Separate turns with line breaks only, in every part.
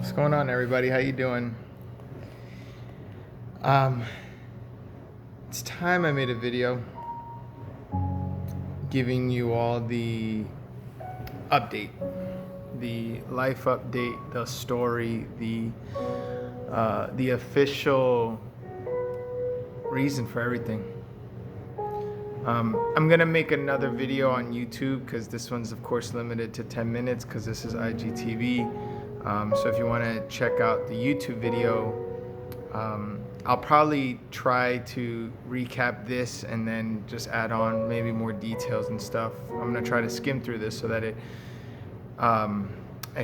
What's going on, everybody? How you doing? Um, it's time I made a video giving you all the update, the life update, the story, the official reason for everything. I'm gonna make another video on YouTube because this one's of course limited to 10 minutes because this is IGTV. So if you want to check out the YouTube video, I'll probably try to recap this and then just add on maybe more details and stuff. I'm gonna try to skim through this so that it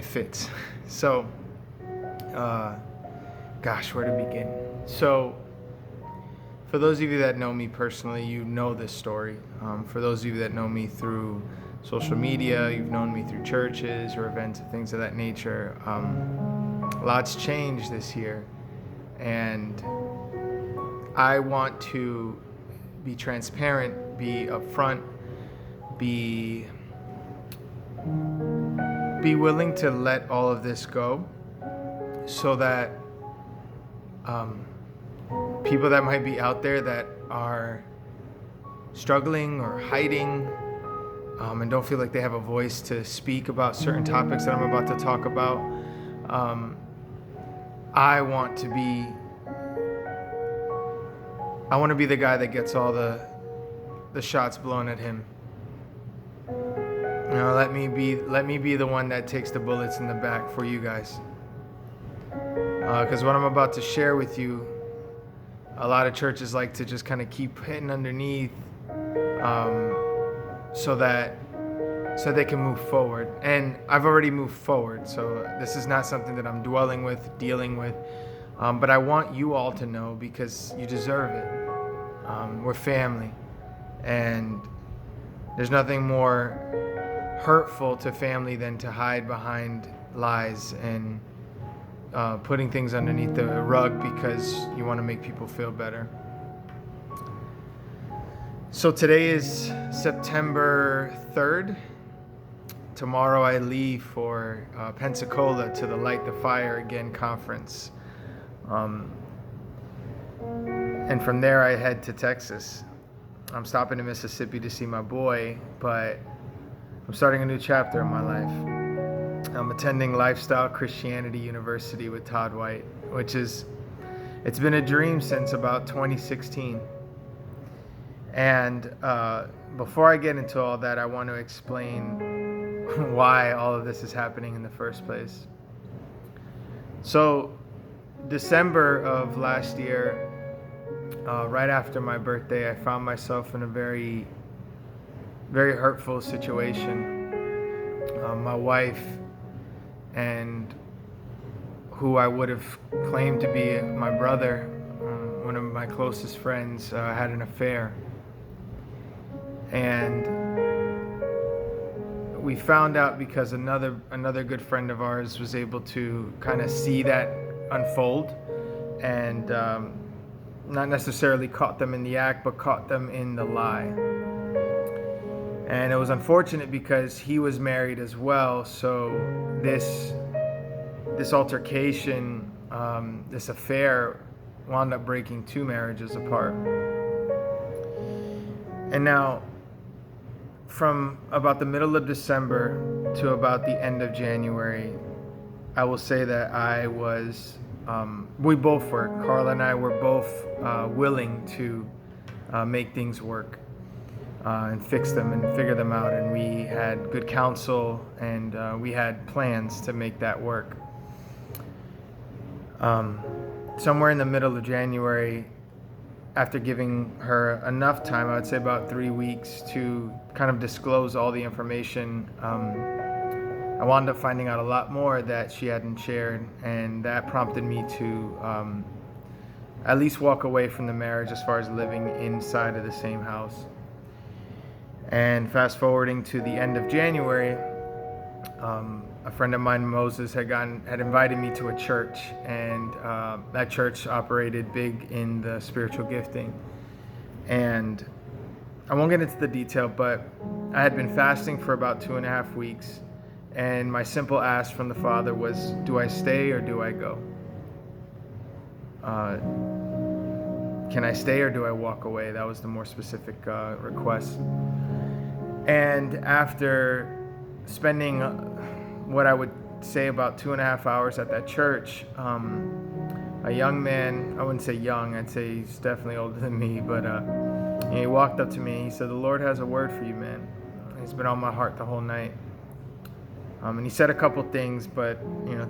fits. So, gosh, where to begin? So, for those of you that know me personally, you know this story. For those of you that know me through social media, you've known me through churches or events and things of that nature. Lots changed this year, and I want to be transparent, be upfront, be willing to let all of this go so that people that might be out there that are struggling or hiding and don't feel like they have a voice to speak about certain topics that I'm about to talk about, I want to be the guy that gets all the shots blown at him. You know, let me be the one that takes the bullets in the back for you guys. Because what I'm about to share with you, a lot of churches like to just kind of keep hitting underneath so that they can move forward. And I've already moved forward, so this is not something that I'm dealing with. But I want you all to know because you deserve it. We're family. And there's nothing more hurtful to family than to hide behind lies and putting things underneath the rug because you want to make people feel better. So today is September 3rd. Tomorrow I leave for Pensacola to the Light the Fire Again conference. And from there I head to Texas. I'm stopping in Mississippi to see my boy, but I'm starting a new chapter in my life. I'm attending Lifestyle Christianity University with Todd White, it's been a dream since about 2016. And before I get into all that, I want to explain why all of this is happening in the first place. So, December of last year, right after my birthday, I found myself in a very, very hurtful situation. My wife and who I would have claimed to be my brother, one of my closest friends, had an affair. And we found out because another good friend of ours was able to kind of see that unfold and not necessarily caught them in the act, but caught them in the lie. And it was unfortunate because he was married as well, so this altercation, this affair wound up breaking two marriages apart. And now, from about the middle of December to about the end of January, I will say that I was, we both were, Carla and I were both willing to make things work and fix them and figure them out. And we had good counsel and we had plans to make that work. Somewhere in the middle of January, after giving her enough time, I would say about 3 weeks, to kind of disclose all the information, I wound up finding out a lot more that she hadn't shared, and that prompted me to at least walk away from the marriage as far as living inside of the same house. And fast forwarding to the end of January, a friend of mine, Moses, had invited me to a church, and that church operated big in the spiritual gifting. And I won't get into the detail, but I had been fasting for about 2.5 weeks, And my simple ask from the Father was, do I stay or do I go? Can I stay or do I walk away? That was the more specific request. And after spending what I would say about 2.5 hours at that church, a young man, I wouldn't say young, I'd say he's definitely older than me, but he walked up to me. He said, "The Lord has a word for you, man." It's been on my heart the whole night. And he said a couple things, but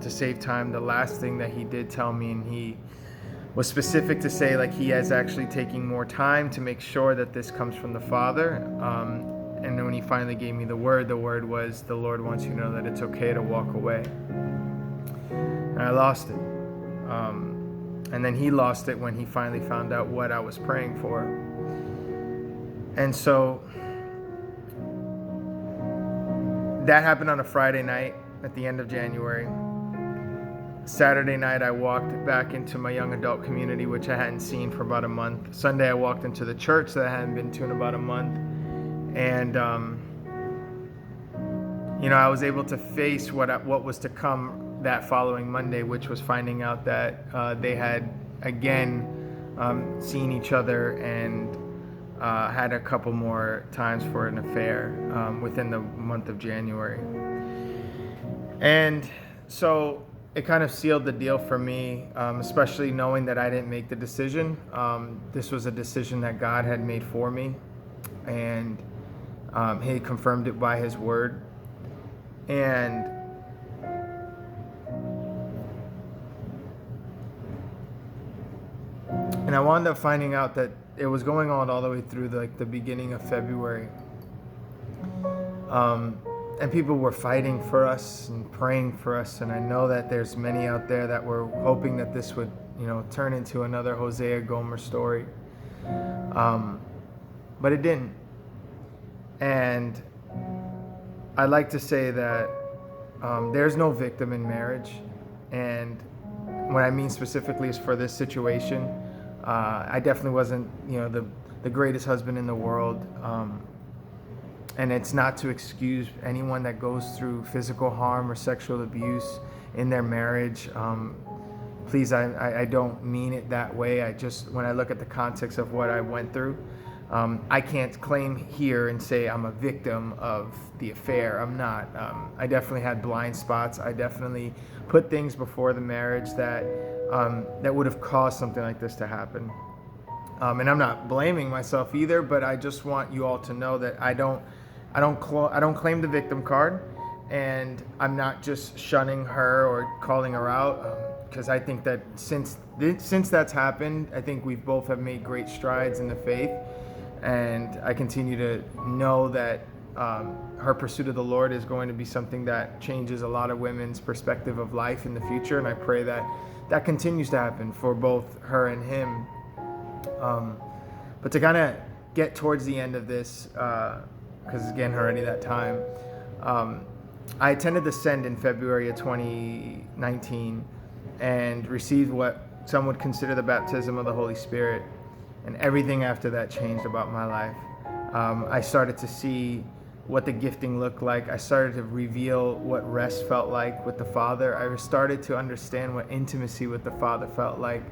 to save time, the last thing that he did tell me, and he was specific to say, like, he is actually taking more time to make sure that this comes from the Father. And then when he finally gave me the word was, the Lord wants you to know that it's okay to walk away. And I lost it. And then he lost it when he finally found out what I was praying for. And so that happened on a Friday night at the end of January. Saturday night, I walked back into my young adult community, which I hadn't seen for about a month. Sunday, I walked into the church that I hadn't been to in about a month. And, I was able to face what was to come that following Monday, which was finding out that they had, again, seen each other and had a couple more times for an affair within the month of January. And so it kind of sealed the deal for me, especially knowing that I didn't make the decision. This was a decision that God had made for me, and he confirmed it by his word. And I wound up finding out that it was going on all the way through the beginning of February. And people were fighting for us and praying for us. And I know that there's many out there that were hoping that this would, turn into another Hosea Gomer story. But it didn't. And I'd like to say that there's no victim in marriage. And what I mean specifically is for this situation. I definitely wasn't, the greatest husband in the world. And it's not to excuse anyone that goes through physical harm or sexual abuse in their marriage. Please, I don't mean it that way. When I look at the context of what I went through, I can't claim here and say I'm a victim of the affair. I'm not. I definitely had blind spots. I definitely put things before the marriage that would have caused something like this to happen. And I'm not blaming myself either, but I just want you all to know that I don't claim the victim card, and I'm not just shunning her or calling her out, because I think that since that's happened, I think we both have made great strides in the faith, and I continue to know that her pursuit of the Lord is going to be something that changes a lot of women's perspective of life in the future, and I pray that continues to happen for both her and him. But to kind of get towards the end of this, because it's getting already that time, I attended the Send in February of 2019 and received what some would consider the baptism of the Holy Spirit, and everything after that changed about my life. I started to see what the gifting looked like. I started to reveal what rest felt like with the Father. I started to understand what intimacy with the Father felt like.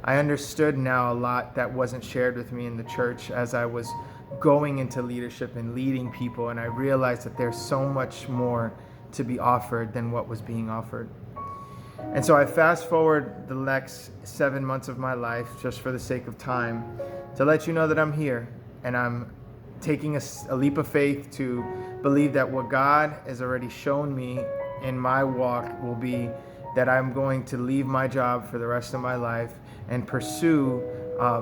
I understood now a lot that wasn't shared with me in the church as I was going into leadership and leading people, and I realized that there's so much more to be offered than what was being offered. And so I fast forward the next 7 months of my life, just for the sake of time, to let you know that I'm here, and I'm taking a leap of faith to believe that what God has already shown me in my walk will be that I'm going to leave my job for the rest of my life and pursue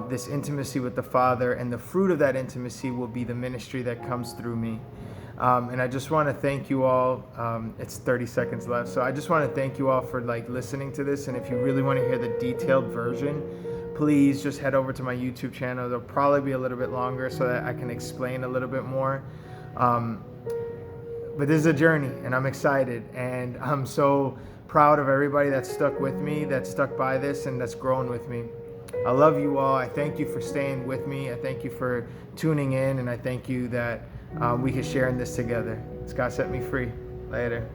this intimacy with the Father, and the fruit of that intimacy will be the ministry that comes through me. And I just want to thank you all. It's 30 seconds left, so I just want to thank you all for listening to this. And if you really want to hear the detailed version, please just head over to my YouTube channel. It'll probably be a little bit longer so that I can explain a little bit more. But this is a journey, and I'm excited, and I'm so proud of everybody that stuck with me, that stuck by this, and that's grown with me. I love you all. I thank you for staying with me. I thank you for tuning in, and I thank you that we can share in this together. Scott set me free. Later.